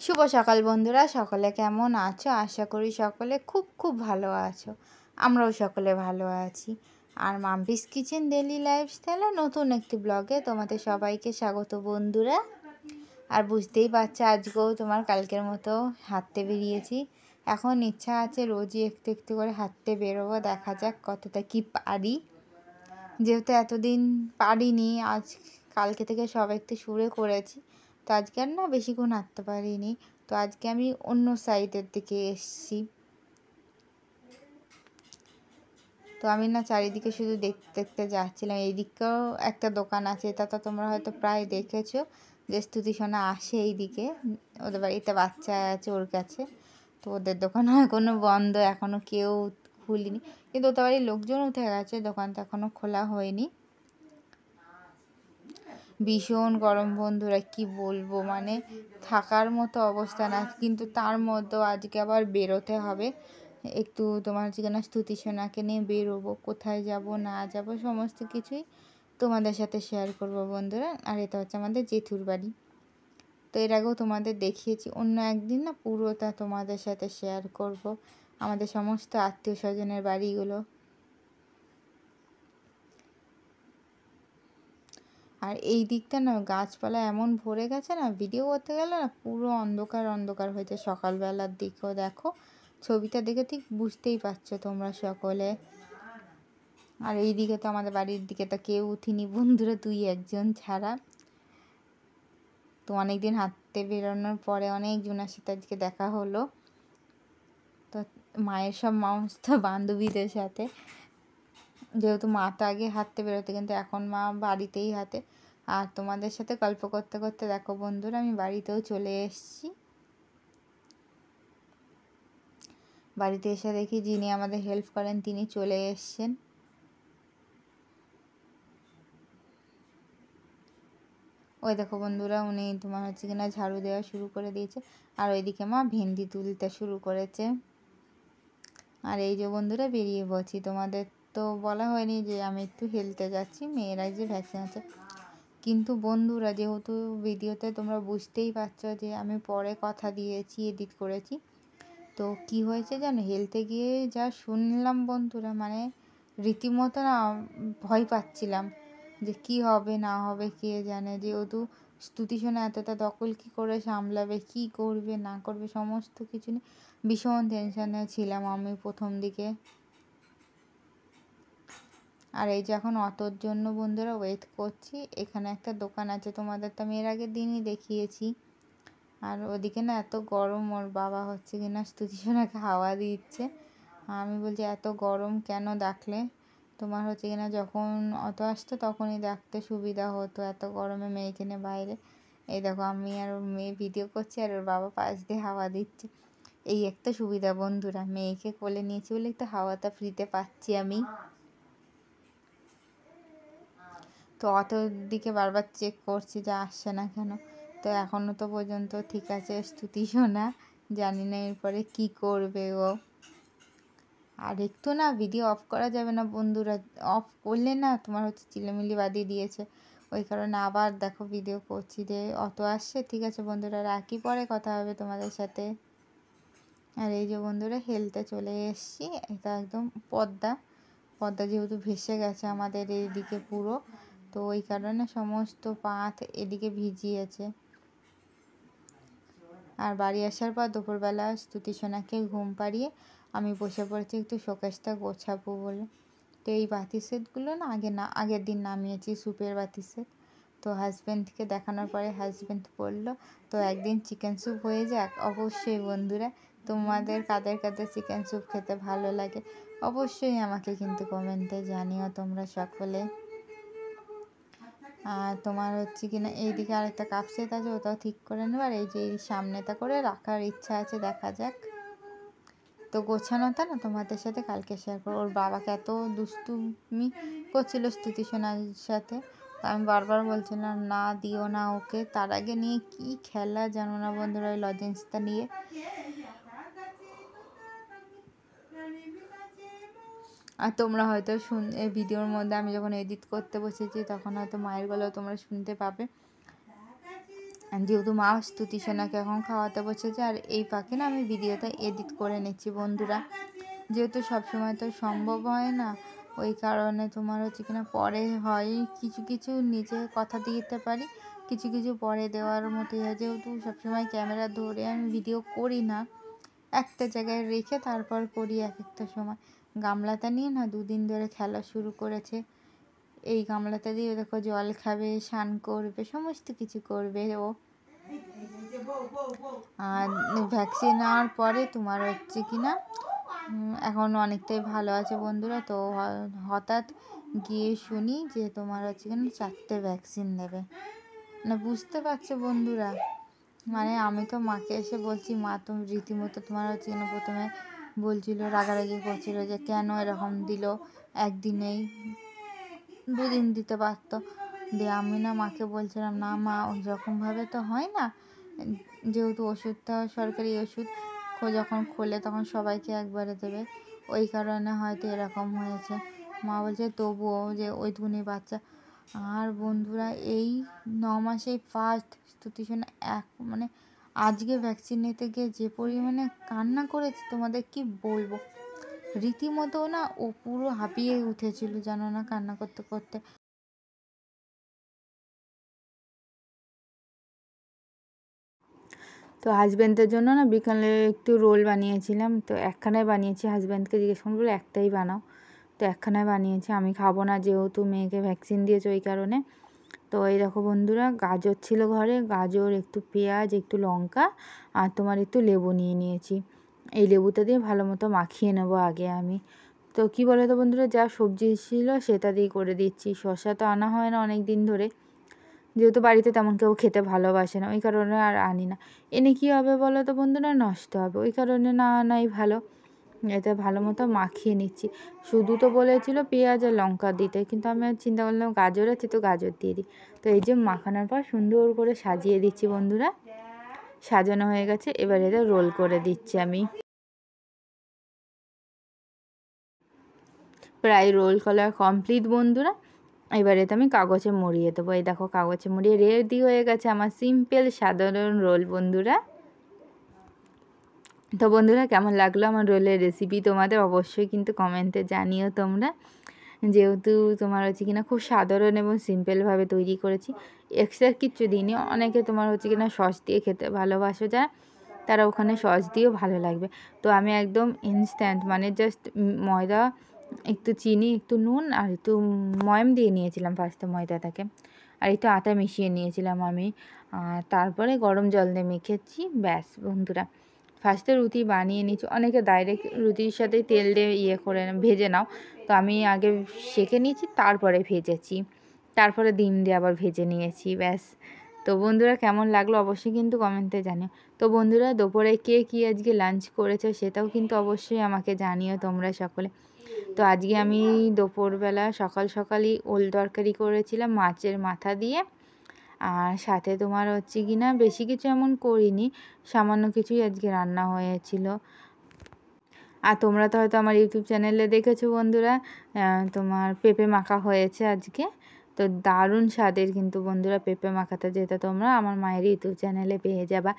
শুভ সকাল বন্ধুরা, সকলে কেমন আছো? আশা করি সকলে খুব খুব ভালো আছো। আমরাও সকলে ভালো আছি। আর মাম্পিস কিচেন ডেইলি লাইফস্টাইলে নতুন একটি ব্লগে তোমাদের সবাইকে স্বাগত বন্ধুরা। আর বুঝতেই পারছো আজকেও তোমার কালকের মতো হাঁটতে বেরিয়েছি। এখন ইচ্ছা আছে রোজই একটু একটু করে হাঁটতে বেরোবো, দেখা যাক কতটা কি পারি। যেহেতু এতদিন পারিনি, আজ কালকে থেকে সব একটু শুরু করেছি, তো আজকে আর না বেশিক্ষণ হাঁটতে পারিনি। তো আজকে আমি অন্য সাইডের দিকে এসছি। তো আমি না চারিদিকে শুধু দেখতে দেখতে যাচ্ছিলাম। এই দিকেও একটা দোকান আছে, এটা তো তোমরা হয়তো প্রায় দেখেছো, যে স্তুতি সোনা আসে এইদিকে, ওদের বাড়িতে বাচ্চা আছে ওর কাছে। তো ওদের দোকান এখনও বন্ধ, এখনও কেউ খুলিনি, কিন্তু ওদের বাড়ির লোকজন উঠে গেছে, দোকানটা এখনও খোলা হয়নি। ভীষণ গরম বন্ধুরা, কি বলবো, মানে থাকার মতো অবস্থা না। কিন্তু তার মধ্যেও আজকে আবার বেরোতে হবে একটু, তোমার হচ্ছে কিনা স্তুতি সোনাকে নিয়ে বেরোবো। কোথায় যাব না যাব সমস্ত কিছুই তোমাদের সাথে শেয়ার করব বন্ধুরা। আর এটা হচ্ছে আমাদের জেঠুর বাড়ি। তো এর আগেও তোমাদের দেখিয়েছি, অন্য একদিন না পুরোটা তোমাদের সাথে শেয়ার করব আমাদের সমস্ত আত্মীয় স্বজনের বাড়িগুলো। আর এই দিকটা না গাছপালা এমন ভরে গেছে না, ভিডিও করতে গেলে না পুরো অন্ধকার অন্ধকার হয়েছে। সকালবেলার দিকেও দেখো, ছবিটা দেখে ঠিক বুঝতেই পারছো তোমরা সকলে। আর এই দিকে তো আমাদের বাড়ির দিকে তো কেউ উঠিনি বন্ধুরা, তুই একজন ছাড়া। তো অনেকদিন হাঁটতে বেরোনোর পরে অনেকজনের সাথে আজকে দেখা হলো। তো মায়ের সব সমস্ত বান্ধবীদের সাথে, যেহেতু মা তো আগে হাঁটতে বেরোতে, কিন্তু এখন মা বাড়িতেই হাঁটে। আর তোমাদের সাথে গল্প করতে করতে দেখো বন্ধুরা, আমি বাড়িতেও চলে এসেছি। বাড়িতে এসে দেখি যিনি আমাদের হেল্প করেন তিনি চলে এসছেন। ওই দেখো বন্ধুরা, উনি তোমার হচ্ছে কিনা ঝাড়ু দেওয়া শুরু করে দিয়েছে। আর ওইদিকে মা ভেন্ডি তুলতে শুরু করেছে। আর এই যে বন্ধুরা বেরিয়ে পড়ছি, তোমাদের তো বলা হয়নি যে আমি একটু হেলতে যাচ্ছি, মেয়েরা যে ভ্যাকসিন আছে। কিন্তু বন্ধুরা, যেহেতু ভিডিওতে তোমরা বুঝতেই পারছো যে আমি পরে কথা দিয়েছি, এডিট করেছি। তো কি হয়েছে জানো, হেলতে গিয়ে যা শুনলাম বন্ধুরা, মানে রীতিমতো না ভয় পাচ্ছিলাম যে কি হবে না হবে কে জানে। যেহেতু স্তুতি সোনা এতটা দখল কি করে সামলাবে, কি করবে না করবে সমস্ত কিছু নিয়ে ভীষণ টেনশনে ছিলাম আমি প্রথম দিকে। আর এই যে এখন অটোর জন্য বন্ধুরা ওয়েট করছি। এখানে একটা দোকান আছে, তোমাদের তো আমি এর আগের দিনই দেখিয়েছি। আর ওদিকে না এত গরম, ওর বাবা হচ্ছে কিনা স্তুতি সোনাকে হাওয়া দিচ্ছে। আমি বলছি এত গরম কেন ডাকলে, তোমার হচ্ছে কিনা যখন অটো আসতো তখনই ডাকতে সুবিধা হতো, এত গরমে মেয়েকে নিয়ে বাইরে। এই দেখো আমি আর ওর মেয়ে ভিডিও করছি, আর ওর বাবা পাশ দিয়ে হাওয়া দিচ্ছে। এই একটা সুবিধা বন্ধুরা, মেয়েকে কোলে নিয়েছি বলে একটু হাওয়াটা ফ্রিতে পাচ্ছি আমি। তো অটোর দিকে বারবার চেক করছি যে আসছে না কেন। তো এখনও তো পর্যন্ত ঠিক আছে স্তুতি সোনা, জানি না এরপরে কী করবে ও। আর একটু না ভিডিও অফ করা যাবে না বন্ধুরা, অফ করলে না তোমার হচ্ছে চিলেমিলি বাদিয়ে দিয়েছে। ওই কারণে আবার দেখো ভিডিও করছি যে অটো আসছে। ঠিক আছে বন্ধুরা, রাখি, পরে কথা হবে তোমাদের সাথে। আর এই যে বন্ধুরা হেলতে চলে এসেছি, এটা একদম পদ্মা, পদ্মা যেহেতু ভেসে গেছে আমাদের এইদিকে পুরো, তো ওই কারণে সমস্ত পাত এদিকে ভিজিয়েছে। আর বাড়ি আসার পর দুপুরবেলা স্তুতি সোনাকে ঘুম পাড়িয়ে আমি বসে পড়েছি একটু শোকেসটা গোছাবো বলে। তো এই বাতি সেটগুলো না আগের দিন নামিয়েছি, স্যুপের বাতি সেট। তো হাজব্যান্ডকে দেখানোর পরে হাজব্যান্ড বললো তো একদিন চিকেন স্যুপ হয়ে যাক। অবশ্যই বন্ধুরা, তোমাদের কাদের কাদের চিকেন স্যুপ খেতে ভালো লাগে অবশ্যই আমাকে কিন্তু কমেন্টে জানিও তোমরা সকলে। আর তোমার হচ্ছে কিনা এইদিকে আরেকটা কাপ সেট আছে, ওটাও ঠিক করে নেবো। আর এই যে এই সামনেটা করে রাখার ইচ্ছা আছে, দেখা যাক। তো গোছানোটা না তোমাদের সাথে কালকে শেয়ার করবো। ওর বাবাকে এত দুষ্টুমি করছিল স্তুতি সোনার সাথে, আমি বারবার বলছিলাম না দিও না ওকে। তার আগে নিয়ে কি খেলা জানো না বন্ধুরা, ওই লজেন্সটা নিয়ে। আর তোমরা হয়তো ভিডিওর মধ্যে আমি যখন এডিট করতে বসেছি তখন হয়তো মায়ের গলাও তোমরা শুনতে পাবে। যেহেতু মা স্তুতি সোনাকে এখন খাওয়াতে বসেছে, আর এই ফাঁকে না আমি ভিডিওটা এডিট করে নিচ্ছি বন্ধুরা, যেহেতু সবসময় তো সম্ভব হয় না, ওই কারণে তোমার হচ্ছে কিনা পরে হয় কিছু কিছু নিজে কথা দিতে পারি, কিছু কিছু পরে দেওয়ার মতোই হয়, যেহেতু সবসময় ক্যামেরা ধরে আমি ভিডিও করি না, একটা জায়গায় রেখে তারপর করি এক একটা সময়। গামলাটা নিয়ে না 2 দিন ধরে খেলা শুরু করেছে, এই গামলাটা দিয়ে দেখো জল খাবে, স্নান করবে, সমস্ত কিছু করবে ও। আর ভ্যাকসিন নেওয়ার পরে তোমার হচ্ছে কিনা এখন অনেকটাই ভালো আছে বন্ধুরা। তো হঠাৎ গিয়ে শুনি যে তোমার হচ্ছে কিনা 4টে ভ্যাকসিন নেবে, না বুঝতে পারছো বন্ধুরা, মানে আমি তো মাকে এসে বলছি, মা তো রীতিমতো তোমার হচ্ছে কিনা প্রথমে বলছিল, রাগারাগি করছিল যে কেন এরকম দিল, একদিনেই 2 দিন দিতে পারতো। দিয়ে আমি না মাকে বলছিলাম, না মা ওই রকমভাবে তো হয় না, যেহেতু ওষুধটা সরকারি ওষুধ, যখন খোলে তখন সবাইকে একবারে দেবে, ওই কারণে হয়তো এরকম হয়েছে। মা বলছে তবুও যে ওইটুকুনি বাচ্চা। আর বন্ধুরা এই 9 মাসেই ফার্স্ট স্তুতি সোনা মানে আজকে ভ্যাকসিন নিতে গিয়ে যে পরিমাণে কান্না করেছে তোমাদের কি বলবো, রীতিমতো না ও পুরো হাঁপিয়ে উঠেছিল জানো না কান্না করতে করতে। তো হাজব্যান্ডের জন্য না বিকালে একটু রোল বানিয়েছিলাম, তো একখানায় বানিয়েছি, হাজব্যান্ডকে জিজ্ঞেস করলাম, বলে একটাই বানাও, তো একখানায় বানিয়েছি, আমি খাবো না যেহেতু মেয়েকে ভ্যাকসিন দিয়েছে ওই কারণে। তো এই দেখো বন্ধুরা, গাজর ছিল ঘরে, গাজর, একটু পেঁয়াজ, একটু লঙ্কা, আর তোমার একটু লেবু নিয়ে নিয়েছি, এই লেবুটা দিয়ে ভালো মতো মাখিয়ে নেবো আগে আমি। তো কী বলো তো বন্ধুরা, যা সবজি ছিল সেটা দিয়ে করে দিচ্ছি, শসা তো আনা হয় না অনেক দিন ধরে, যেহেতু বাড়িতে তেমন কেউ খেতে ভালোবাসে না, ওই কারণে আর আনি না। এনে কী হবে বলো তো বন্ধুরা, নষ্ট হবে, ওই কারণে না আনাই ভালো। এতে ভালো মতো মাখিয়ে নিচ্ছি, শুধু তো বলেছিল পেঁয়াজ আর লঙ্কা দিতে, কিন্তু আমি চিন্তা করলাম গাজর আছে তো গাজর দিয়ে দিই। তো এই যে মাখানোর পর সুন্দর করে সাজিয়ে দিচ্ছি বন্ধুরা, সাজানো হয়ে গেছে, এবার এতে রোল করে দিচ্ছি আমি। প্রায় রোল করা কমপ্লিট বন্ধুরা, এবার এতে আমি কাগজে মুড়িয়ে দেবো, এই দেখো কাগজে মুড়িয়ে রেডি হয়ে গেছে আমার সিম্পল সাধারণ রোল বন্ধুরা। তো বন্ধুরা কেমন লাগলো আমার রোলের রেসিপি তোমাদের অবশ্যই কিন্তু কমেন্টে জানিও তোমরা, যেহেতু তোমার হচ্ছে কিনা খুব সাধারণ এবং সিম্পলভাবে তৈরি করেছি, এক্সট্রা কিচ্ছু দিইনি। অনেকে তোমার হচ্ছে কিনা সস দিয়ে খেতে ভালোবাসো যারা, তারা ওখানে সস দিয়েও ভালো লাগবে। তো আমি একদম ইনস্ট্যান্ট, মানে জাস্ট ময়দা, একটু চিনি, একটু নুন আর একটু ময়াম দিয়ে নিয়েছিলাম ফার্স্টে ময়দাটাকে, আর একটু আটা মিশিয়ে নিয়েছিলাম আমি, আর তারপরে গরম জল দিয়ে মেখেছি, ব্যাস বন্ধুরা। ফার্স্টে রুটি বানিয়ে নিচ্ছি, অনেকে ডাইরেক্ট রুটির সাথে তেল দিয়ে করে ভেজে নাও, তো আমি আগে সেঁকে নিয়েছি তারপরে ভেজেছি, তারপরে ডিম দিয়ে আবার ভেজে নিয়েছি, ব্যাস। তো বন্ধুরা কেমন লাগলো অবশ্যই কিন্তু কমেন্টে জানিও। তো বন্ধুরা দুপুরে কে কী আজকে লাঞ্চ করেছো সেটাও কিন্তু অবশ্যই আমাকে জানিও তোমরা সকলে। তো আজকে আমি দুপুরবেলা সকাল সকালই ওল তরকারি করেছিলাম মাছের মাথা দিয়ে, আর সাথে তোমার হচ্ছে কি না বেশি কিছু এমন করিনি, সামান্য কিছুই আজকে রান্না হয়েছিল। আর তোমরা তো হয়তো আমার ইউটিউব চ্যানেলে দেখেছো বন্ধুরা, তোমার পেঁপে মাখা হয়েছে আজকে, তো দারুণ স্বাদের কিন্তু বন্ধুরা পেঁপে মাখাটা, যেটা তোমরা আমার মায়ের ইউটিউব চ্যানেলে পেয়ে যাবা।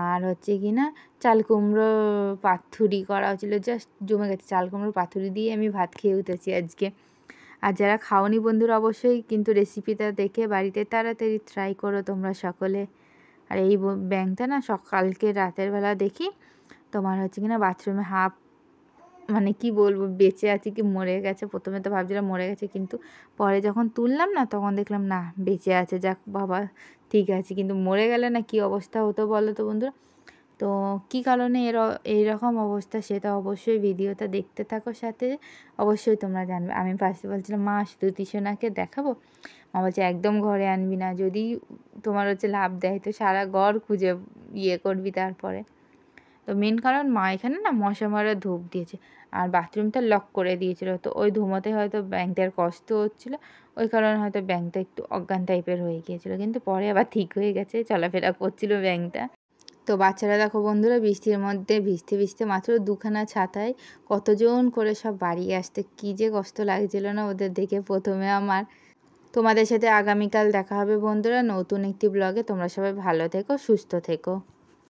আর হচ্ছে কি না চাল কুমড়ো পাতুরি করা হয়েছিলো, জাস্ট জমে গেছে, চাল কুমড়ো পাতুরি দিয়ে আমি ভাত খেয়ে উঠেছি আজকে। আর যারা খাওনি বন্ধুরা অবশ্যই কিন্তু রেসিপিটা দেখে বাড়িতে তাড়াতাড়ি ট্রাই করো তোমরা সকলে। আর এই ব্যাঙটা না কালকে রাতের বেলা দেখি তোমার হচ্ছে কিনা বাথরুমে হাফ, মানে কি বলবো, বেঁচে আছে কি মরে গেছে, প্রথমে তো ভাবছিলাম মরে গেছে, কিন্তু পরে যখন তুললাম না তখন দেখলাম না বেঁচে আছে, যাক বাবা ঠিক আছে, কিন্তু মরে গেলে না কি অবস্থা হতো বলো তো বন্ধুরা। তো কী কারণে এইরকম অবস্থা সেটা অবশ্যই ভিডিওটা দেখতে থাকো, সাথে অবশ্যই তোমরা জানবে। আমি ফার্স্টে বলছিলাম মা স্তুতি সোনাকে দেখাবো, মা বলছে একদম ঘরে আনবি না, যদি তোমার হচ্ছে লাভ দেয় তো সারা ঘর খুঁজে করবি তারপরে। তো মেন কারণ মা এখানে না মশা মারা ধূপ দিয়েছে, আর বাথরুমটা লক করে দিয়েছিল, তো ওই ধুমোতে হয়তো ব্যাঙটার কষ্ট হচ্ছিলো, ওই কারণে হয়তো ব্যাঙটা একটু অজ্ঞান টাইপের হয়ে গিয়েছিলো, কিন্তু পরে আবার ঠিক হয়ে গেছে, চলাফেরা করছিল ব্যাঙটা। তো বাচ্চারা দেখো বন্ধুরা বৃষ্টির মধ্যে ভিজতে ভিজতে মাত্র 2খানা ছাতায় কতজন করে সব বাড়ি আসতে, কী যে কষ্ট লাগছিল না ওদের দেখে প্রথমে আমার। তোমাদের সাথে আগামীকাল দেখা হবে বন্ধুরা নতুন একটি ব্লগে। তোমরা সবাই ভালো থেকো, সুস্থ থেকো।